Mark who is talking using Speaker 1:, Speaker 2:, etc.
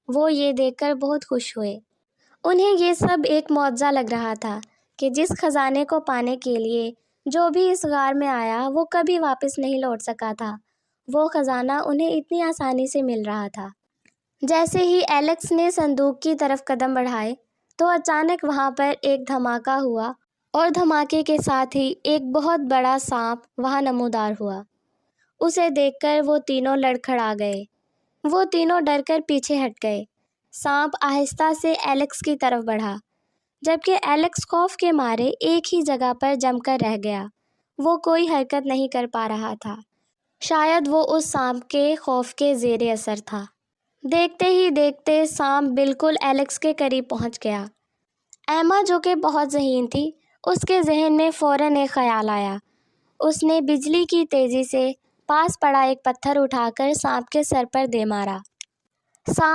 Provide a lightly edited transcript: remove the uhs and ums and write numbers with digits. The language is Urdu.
Speaker 1: وہ یہ دیکھ کر بہت خوش ہوئے۔ انہیں یہ سب ایک معجزہ لگ رہا تھا کہ جس خزانے کو پانے کے لیے جو بھی اس غار میں آیا وہ کبھی واپس نہیں لوٹ سکا تھا، وہ خزانہ انہیں اتنی آسانی سے مل رہا تھا۔ جیسے ہی ایلیکس نے صندوق کی طرف قدم بڑھائے تو اچانک وہاں پر ایک دھماکہ ہوا اور دھماکے کے ساتھ ہی ایک بہت بڑا سانپ وہاں نمودار ہوا۔ اسے دیکھ کر وہ تینوں لڑکھڑا گئے۔ وہ تینوں ڈر کر پیچھے ہٹ گئے۔ سانپ آہستہ سے ایلیکس کی طرف بڑھا، جبکہ ایلیکس خوف کے مارے ایک ہی جگہ پر جم کر رہ گیا۔ وہ کوئی حرکت نہیں کر پا رہا تھا، شاید وہ اس سانپ کے خوف کے زیر اثر تھا۔ دیکھتے ہی دیکھتے سانپ بالکل ایلیکس کے قریب پہنچ گیا۔ ایما جو کہ بہت ذہین تھی، اس کے ذہن میں فوراً ایک خیال آیا۔ اس نے بجلی کی تیزی سے پاس پڑا ایک پتھر اٹھا کر سانپ کے سر پر دے مارا۔ سانپ